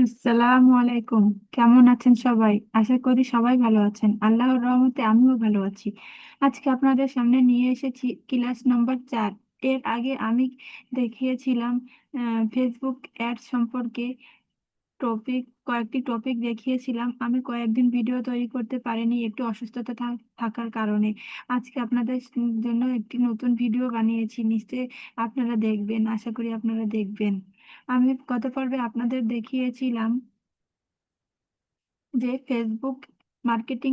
আসসালামু আলাইকুম। কেমন আছেন সবাই? আশা করি সবাই ভালো আছেন। আল্লাহর রহমতে আমিও ভালো আছি। আজকে আপনাদের সামনে নিয়ে এসেছি ক্লাস নম্বর 4। এর আগে আমি দেখিয়েছিলাম ফেসবুক অ্যাড সম্পর্কে কয়েকটি টপিক দেখিয়েছিলাম। আমি কয়েকদিন ভিডিও তৈরি করতে পারিনি একটু অসুস্থতা থাকার কারণে। আজকে আপনাদের জন্য একটি নতুন ভিডিও বানিয়েছি, নিশ্চয়ই আপনারা দেখবেন, আশা করি আপনারা দেখবেন। আমি গত পর্বে আপনাদের দেখিয়েছিলাম যে ফেসবুক মার্কেটিং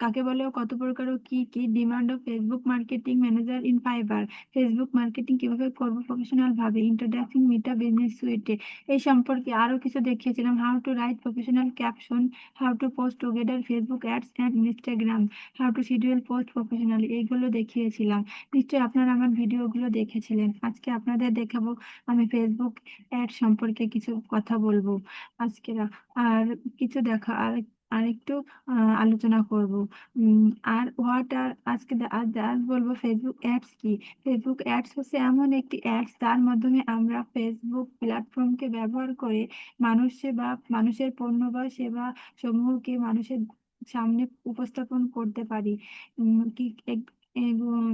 কাকে বলে ও কত প্রকার ও কি কি demand of Facebook marketing manager in fibre, Facebook marketing কিভাবে করব প্রফেশনাল ভাবে, ইন্ট্রোডাক্টিং মিটা বিজনেস সুইটে এই সম্পর্কে আরো কিছু দেখিয়েছিলাম। How to right professional caption, how to post together Facebook ads and Instagram, how to schedule post professionally, এইগুলো দেখিয়েছিলাম। নিশ্চয়ই আপনারা আমার ভিডিওগুলো দেখেছিলেন। আজকে আপনাদের দেখাবো আমি ফেসবুক অ্যাড সম্পর্কে কিছু কথা বলবো আজকে। আর কিছু দেখা আরেকটু আলোচনা করব। উম, আর আজকে আজ বলবো ফেসবুক অ্যাডস কি। ফেসবুক অ্যাডস হচ্ছে এমন একটি অ্যাডস যার মাধ্যমে আমরা ফেসবুক প্ল্যাটফর্মকে ব্যবহার করে মানুষের পণ্য বা সেবা সমূহকে মানুষের সামনে উপস্থাপন করতে পারি। উম, কি এক-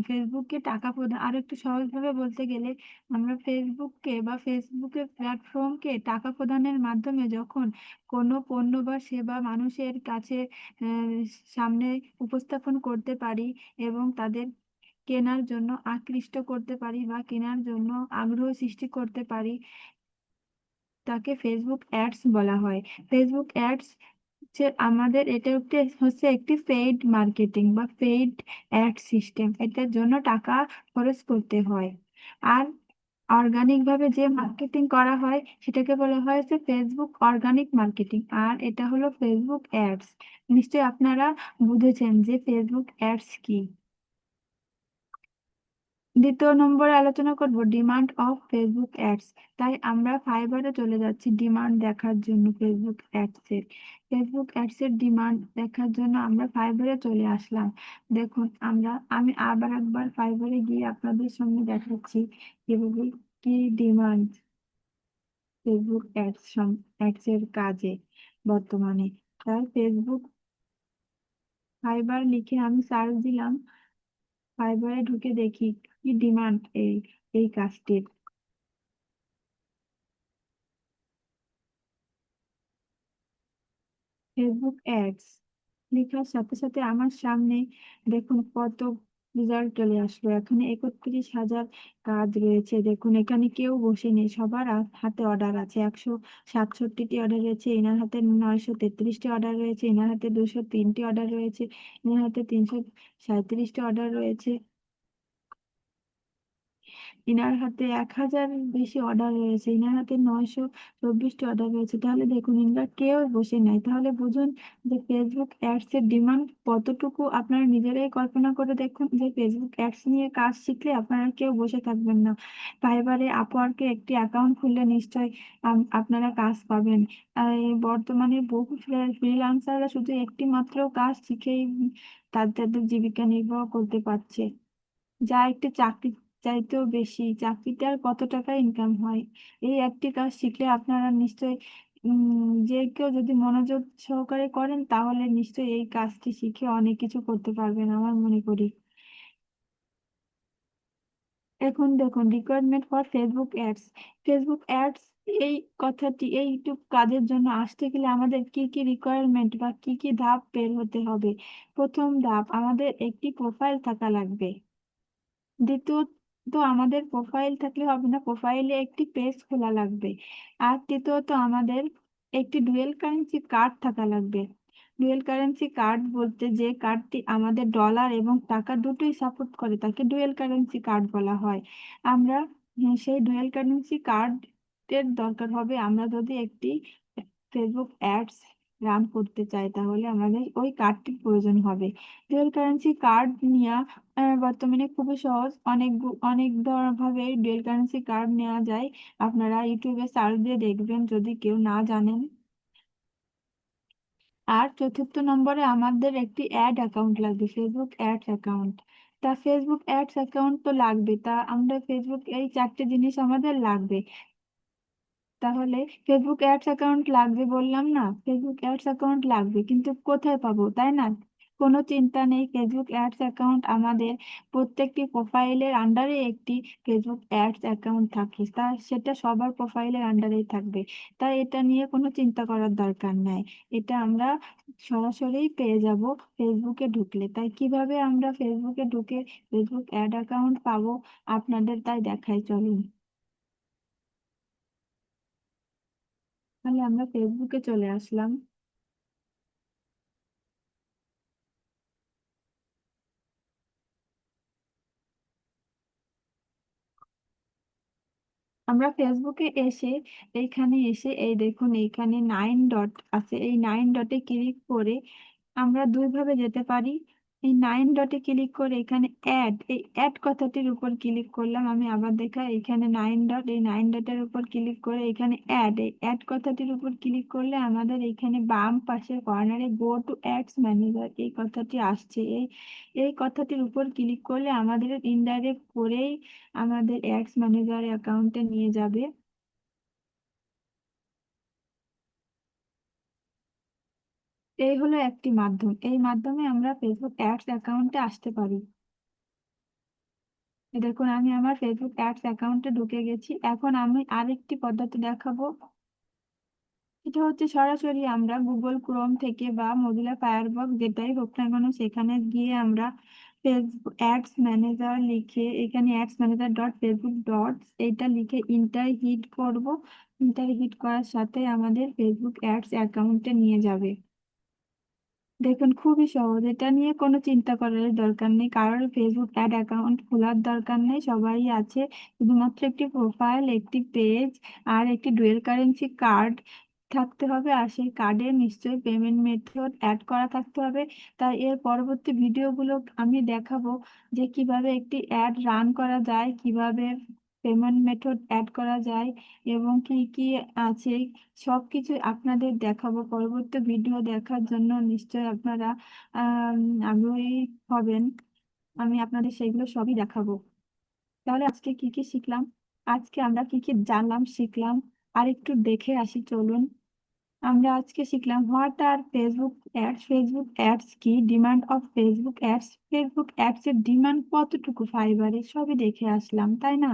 ফেসবুককে টাকা প্রদান, আর একটু সহজভাবে বলতে গেলে আমরা ফেসবুকের প্ল্যাটফর্মকে টাকা প্রদানের মাধ্যমে যখন কোনো পণ্য বা সেবা মানুষের কাছে আহ, সামনে উপস্থাপন করতে পারি এবং তাদের কেনার জন্য আকৃষ্ট করতে পারি বা কেনার জন্য আগ্রহ সৃষ্টি করতে পারি, তাকে ফেসবুক অ্যাডস বলা হয়। ফেসবুক অ্যাডস এটা হচ্ছে একটি পেইড মার্কেটিং বা পেইড অ্যাড সিস্টেম। এটার জন্য টাকা খরচ করতে হয়। আর অর্গানিক ভাবে যে মার্কেটিং করা হয় সেটাকে বলা হয় যে ফেসবুক অর্গানিক মার্কেটিং, আর এটা হলো ফেসবুক অ্যাডস। নিশ্চয়ই আপনারা বুঝেছেন যে ফেসবুক অ্যাডস কি। দ্বিতীয় নম্বরে আলোচনা করব ডিমান্ড অফ ফেসবুক অ্যাডস। তাই আমরা ফাইবারে চলে যাচ্ছি ডিমান্ড দেখার জন্য ফেসবুক অ্যাডস এর। ফেসবুক অ্যাডস এর ডিমান্ড দেখার জন্য আমরা ফাইবারে চলে আসলাম। দেখুন, আমি আবার একবার ফাইবারে গিয়ে আপনাদের সামনে দেখাচ্ছি কিভাবে কি ডিমান্ড ফেসবুক অ্যাডস এর কাজে বর্তমানে। তাই ফেসবুক ফাইবার লিখে আমি সার্চ দিলাম, ফাইবারে ঢুকে দেখি কি ডিমান্ড এই কাজটির। ফেসবুক অ্যাডস লেখার সাথে সাথে আমার সামনে দেখুন কত রেজাল্ট চলে আসলো। এখানে 31,000 কাজ রয়েছে। দেখুন এখানে কেউ বসে নেই, সবার হাতে অর্ডার আছে। 167টি অর্ডার রয়েছে, এনার হাতে 933টি অর্ডার রয়েছে, এনার হাতে 203টি অর্ডার রয়েছে, এনার হাতে 337টি অর্ডার রয়েছে, ইনার হাতে 1,000 বেশি অর্ডার রয়েছে, ইনার হাতে 924টি অর্ডার রয়েছে। তাহলে দেখুন ইনরা কেউ বসে নাই। তাহলে বুঝুন যে ফেসবুক অ্যাডস এর ডিমান্ড কতটুকু। আপনারা নিজেরাই কল্পনা করে দেখুন যে ফেসবুক অ্যাডস নিয়ে কাজ শিখলে আপনারা কেউ বসে থাকবেন না। ফাইবারে আপওয়ার্কে একটি অ্যাকাউন্ট খুললে নিশ্চয়ই আপনারা কাজ পাবেন। বর্তমানে বহু ফ্রিল্যান্সাররা শুধু একটি মাত্র কাজ শিখেই তাদের জীবিকা নির্বাহ করতে পারছে, যা একটি চাকরি চাইতেও বেশি। চাকরিতে আর কত টাকা ইনকাম হয়। এই একটি কাজ শিখলে আপনারা নিশ্চয়ই যে কেউ যদি মনোযোগ সহকারে করেন তাহলে নিশ্চয়ই এই কাজটি শিখে অনেক কিছু করতে পারবেন আমার মনে করি। এখন দেখুন requirement for Facebook ads. Facebook ads এই এই ইউটিউব কাজের জন্য আসতে গেলে আমাদের কি কি রিকোয়ারমেন্ট বা কি কি ধাপ বের হতে হবে। প্রথম ধাপ, আমাদের একটি প্রোফাইল থাকা লাগবে। দ্বিতীয়ত, আমাদের প্রোফাইল থাকলে হবে না, প্রোফাইলে একটি পেজ খোলা লাগবে। আর তৃতীয়ত, আমাদের একটি ডুয়েল কারেন্সি কার্ড থাকা লাগবে। ডুয়েল কারেন্সি কার্ড বলতে যে কার্ডটি আমাদের ডলার এবং টাকা দুটোই সাপোর্ট করে তাকে ডুয়েল কারেন্সি কার্ড বলা হয়। আমরা সেই ডুয়েল কারেন্সি কার্ডের দরকার হবে। আমরা যদি একটি ফেসবুক অ্যাডস রান করতে চাই তাহলে আমাদের ওই কার্ডটির প্রয়োজন হবে। ডুয়েল কারেন্সি কার্ড নেওয়া বর্তমানে খুবই সহজ। অনেক ভাবে ডুয়েল কারেন্সি কার্ড নেওয়া যায়। আপনারা ইউটিউবে সার্চ দিয়ে দেখবেন যদি কেউ না জানেন। আর চতুর্থ নম্বরে আমাদের একটি অ্যাড অ্যাকাউন্ট লাগবে, ফেসবুক অ্যাডস অ্যাকাউন্ট। তা ফেসবুক অ্যাডস অ্যাকাউন্ট তো লাগবে, তা আমরা ফেসবুক এই চারটে জিনিস আমাদের লাগবে। তাহলে ফেসবুক অ্যাডস অ্যাকাউন্ট লাগবে বললাম না, ফেসবুক অ্যাডস অ্যাকাউন্ট লাগবে, কিন্তু কোথায় পাবো, তাই না? কোনো চিন্তা নেই, ফেসবুক অ্যাডস অ্যাকাউন্ট আমাদের প্রত্যেকটি প্রোফাইলের আন্ডারে একটি ফেসবুক অ্যাডস অ্যাকাউন্ট থাকে, তা সেটা সবার প্রোফাইলের আন্ডারেই থাকবে। তাই এটা নিয়ে কোনো চিন্তা করার দরকার নাই, এটা আমরা সরাসরি পেয়ে যাব ফেসবুকে ঢুকলে। তাই কিভাবে আমরা ফেসবুকে ঢুকে ফেসবুক অ্যাড অ্যাকাউন্ট পাবো আপনাদের, তাই দেখাই চলুন। তাহলে আমরা ফেসবুকে চলে আসলাম। আমরা ফেসবুকে এসে এইখানে এসে এই দেখুন, এইখানে 9 ডট আছে, এই 9 ডটে ক্লিক করে আমরা দুইভাবে যেতে পারি। এই 9 ডটে ক্লিক করে এখানে অ্যাড, এই অ্যাড কথাটির উপর ক্লিক করলাম। আমি আবার দেখাই, এখানে 9 ডট, এই 9 ডটের উপর ক্লিক করে এখানে অ্যাড, এই অ্যাড কথাটির উপর ক্লিক করলে আমাদের এখানে বাম পাশের কর্নারে গো টু অ্যাডস ম্যানেজার এই কথাটি আসছে। এই এই কথাটির উপর ক্লিক করলে আমাদের ইনডাইরেক্ট করেই আমাদের অ্যাডস ম্যানেজার অ্যাকাউন্টে নিয়ে যাবে। এই হলো একটি মাধ্যম, এই মাধ্যমে আমরা ফেসবুক অ্যাডস অ্যাকাউন্টে আসতে পারি। এই দেখুন, আমি আমার ফেসবুক অ্যাডস অ্যাকাউন্টে ঢুকে গেছি। এখন আমি আরেকটি পদ্ধতি দেখাবো। এটা হচ্ছে সরাসরি আমরা গুগল ক্রোম থেকে বা মজিলা ফায়ারবক্স যেটাই হোক না কেন সেখানে গিয়ে আমরা ফেসবুক অ্যাডস ম্যানেজার লিখে, এখানে ads manager dot Facebook dot এইটা লিখে ইন্টার হিট করব। ইন্টার হিট করার সাথে আমাদের ফেসবুক অ্যাডস অ্যাকাউন্টে নিয়ে যাবে। দেখুন, খুবই সহজ, এটা নিয়ে কোনো চিন্তা করার দরকার নেই, কারোর ফেসবুক অ্যাড অ্যাকাউন্ট খোলার দরকার নেই, সবারই আছে। শুধুমাত্র একটি প্রোফাইল, একটি পেজ আর একটি ডুয়েল কারেন্সি কার্ড থাকতে হবে, আর সেই কার্ডে নিশ্চয়ই পেমেন্ট মেথড অ্যাড করা থাকতে হবে। তাই এর পরবর্তী ভিডিওগুলো আমি দেখাবো যে কিভাবে একটি অ্যাড রান করা যায়, কিভাবে পেমেন্ট মেথড অ্যাড করা যায় এবং কি কি আছে, সবকিছু আপনাদের দেখাবো। পরবর্তী ভিডিও দেখার জন্য নিশ্চয়ই আপনারা আম, আগ্রহী হবেন। আমি আপনাদের সেগুলো সবই দেখাবো। তাহলে আজকে কি কি শিখলাম, আজকে আমরা কি কি জানলাম শিখলাম, আর একটু দেখে আসি চলুন। আমরা আজকে শিখলাম what are Facebook ads, Facebook ads কি, demand of Facebook ads, Facebook ads এর ডিমান্ড কতটুকু ফাইবারে, সবই দেখে আসলাম, তাই না?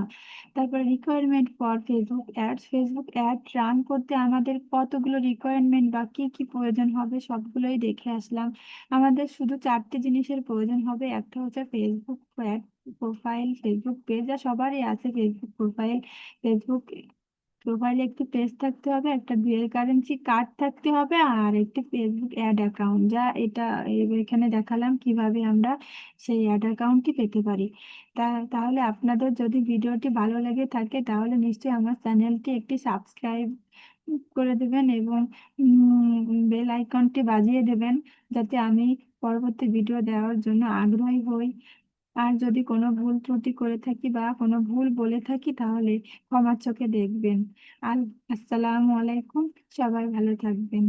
তারপর requirement for Facebook ads, Facebook ad run করতে আমাদের কতগুলো রিকোয়ারমেন্ট বা কি কি প্রয়োজন হবে সবগুলোই দেখে আসলাম। আমাদের শুধু চারটে জিনিসের প্রয়োজন হবে, একটা হচ্ছে Facebook ad profile, Facebook page, যা সবারই আছে ফেসবুক প্রোফাইল, ফেসবুক প্রোফাইলে একটি পেজ থাকতে হবে, একটা ডুয়েল কারেন্সি কার্ড থাকতে হবে, আর একটি ফেসবুক অ্যাড অ্যাকাউন্ট, যা এটা এখানে দেখালাম কিভাবে আমরা সেই অ্যাড অ্যাকাউন্টটি পেতে পারি। তাহলে আপনাদের যদি ভিডিওটি ভালো লেগে থাকে তাহলে নিশ্চয়ই আমার চ্যানেলটি একটি সাবস্ক্রাইব করে দেবেন এবং বেল আইকনটি বাজিয়ে দেবেন, যাতে আমি পরবর্তী ভিডিও দেওয়ার জন্য আগ্রহী হই। আর যদি কোনো ভুল ত্রুটি করে থাকি বা কোনো ভুল বলে থাকি তাহলে ক্ষমার চোখে দেখবেন। আর আসসালামু আলাইকুম, সবাই ভালো থাকবেন।